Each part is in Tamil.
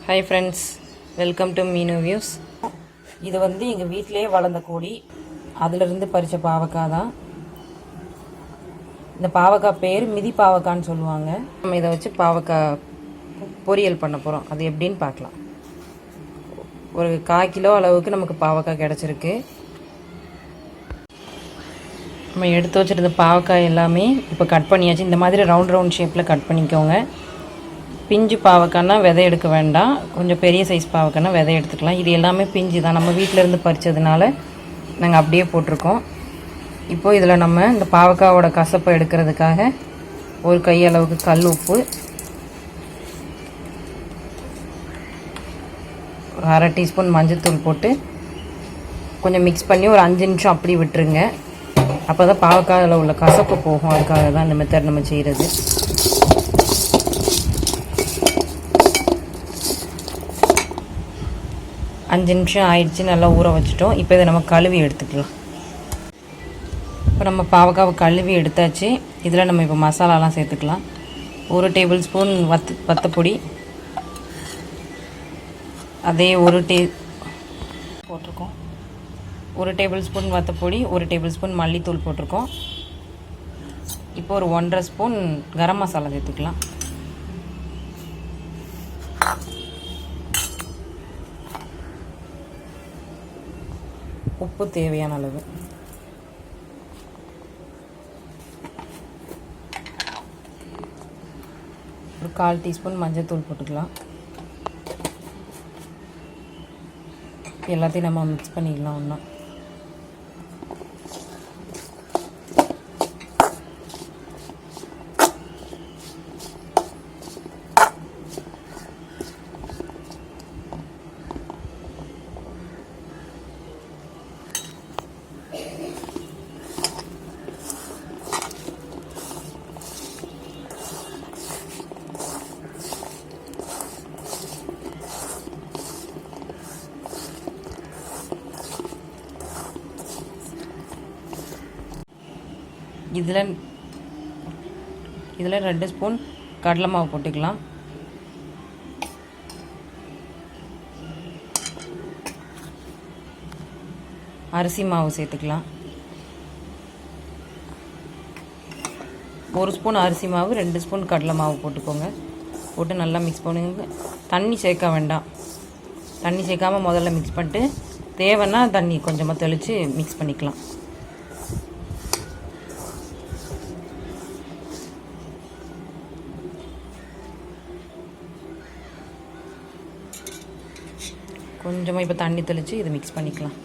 ஹாய் ஃப்ரெண்ட்ஸ், வெல்கம் டு மீனு வியூஸ். இது வந்து எங்கள் வீட்டிலே வளர்ந்த கோழி, அதிலிருந்து பறித்த பாவக்காய் தான். இந்த பாவக்காய் பேர் மிதி பாவக்கான்னு சொல்லுவாங்க. நம்ம இதை வச்சு பாவக்காய் பொரியல் பண்ண போகிறோம். அது எப்படின்னு பார்க்கலாம். ஒரு 1/4 கிலோ அளவுக்கு நமக்கு பாவக்காய் கிடச்சிருக்கு. நம்ம எடுத்து வச்சுருந்த பாவக்காய் எல்லாமே இப்போ கட் பண்ணியாச்சு. இந்த மாதிரி ரவுண்ட் ஷேப்பில் கட் பண்ணிக்கோங்க. பிஞ்சு பாவக்காய்னா விதை எடுக்க வேண்டாம், கொஞ்சம் பெரிய சைஸ் பாவக்காய்னா விதை எடுத்துக்கலாம். இது எல்லாமே பிஞ்சு தான், நம்ம வீட்டிலேருந்து பறித்ததுனால நாங்கள் அப்படியே போட்டிருக்கோம். இப்போது இதில் நம்ம இந்த பாவக்காயோட கசப்பை எடுக்கிறதுக்காக ஒரு கையளவுக்கு கல் உப்பு, ஒரு 1/2 டீஸ்பூன் மஞ்சள்தூள் போட்டு கொஞ்சம் மிக்ஸ் பண்ணி ஒரு 5 நிமிஷம் அப்படி விட்டுருங்க. அப்போ தான் பாவக்காயில் உள்ள கசப்பு போகும். அதுக்காக தான் இந்த மெத்தட் நம்ம செய்கிறது. அஞ்சு நிமிஷம் ஆயிடுச்சு, நல்லா ஊற வச்சுட்டோம். இப்போ இதை நம்ம கழுவி எடுத்துக்கலாம். இப்போ நம்ம பாவக்காவை கழுவி எடுத்தாச்சு. இதில் நம்ம இப்போ மசாலாலாம் சேர்த்துக்கலாம். 1 டேபிள் ஸ்பூன் வத்தப்பொடி, அதே 1 போட்டிருக்கோம். 1 டேபிள் ஸ்பூன் வத்தப்பொடி, 1 டேபிள் ஸ்பூன் மல்லித்தூள் போட்டிருக்கோம். இப்போ ஒரு 1.5 ஸ்பூன் கரம் மசாலா சேர்த்துக்கலாம். உப்பு தேவையான அளவு, ஒரு 1/4 டீஸ்பூன் மஞ்சள்தூள் போட்டுக்கலாம். எல்லாத்தையும் நம்ம மிக்ஸ் பண்ணிக்கலாம் ஒன்றா. இதில் 2 ஸ்பூன் கடலை மாவு போட்டுக்கலாம். அரிசி மாவு சேர்த்துக்கலாம். 1 ஸ்பூன் அரிசி மாவு, 2 ஸ்பூன் கடலை மாவு போட்டுக்கோங்க. போட்டு நல்லா மிக்ஸ் பண்ணுங்க. தண்ணி சேர்க்க வேண்டாம். தண்ணி சேர்க்காமல் முதல்ல மிக்ஸ் பண்ணிட்டு தேவைன்னா தண்ணி கொஞ்சமாக தெளித்து மிக்ஸ் பண்ணிக்கலாம். கொஞ்சமாக இப்போ தண்ணி தெளித்து இதை மிக்ஸ் பண்ணிக்கலாம்.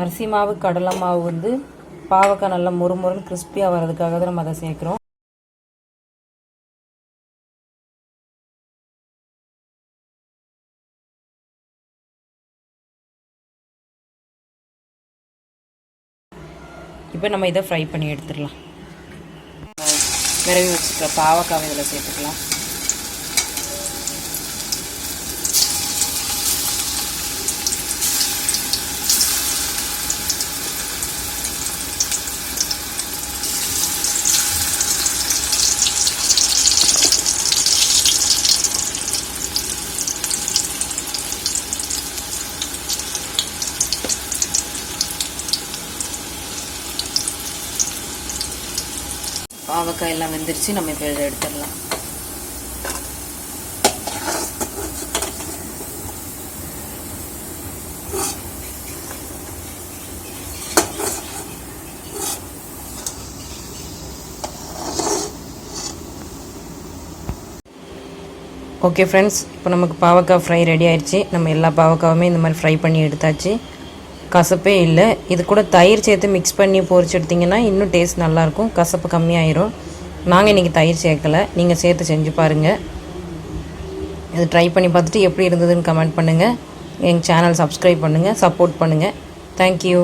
அரிசி மாவு கடலை மாவு வந்து பாவக்காய் நல்லா மொறுமொறுன்னு கிறிஸ்பியாக வர்றதுக்காக தான் நம்ம அதை சேர்க்குறோம். இப்போ நம்ம இதை ஃப்ரை பண்ணி எடுத்துடலாம். விரவி வச்சுக்க பாவக்காய் இதில் சேர்த்துக்கலாம். பாவக்காய் எல்லாம் வெந்துருச்சு. நம்ம இப்போ இதை எடுத்துடலாம். ஓகே ஃப்ரெண்ட்ஸ், இப்போ நமக்கு பாவக்காய் ஃப்ரை ரெடி ஆயிடுச்சு. நம்ம எல்லா பாவக்காயுமே இந்த மாதிரி ஃப்ரை பண்ணி எடுத்தாச்சு. கசப்பே இல்லை. இது கூட தயிர் சேர்த்து மிக்ஸ் பண்ணி பொரிச்சு எடுத்திங்கன்னா இன்னும் டேஸ்ட் நல்லாயிருக்கும், கசப்பு கம்மியாயிரும். நாங்கள் இன்றைக்கி தயிர் சேர்க்கலை, நீங்கள் சேர்த்து செஞ்சு பாருங்கள். இது ட்ரை பண்ணி பார்த்துட்டு எப்படி இருந்ததுன்னு கமெண்ட் பண்ணுங்கள். எங்கள் சேனல் சப்ஸ்கிரைப் பண்ணுங்கள், சப்போர்ட் பண்ணுங்கள். தேங்க்யூ.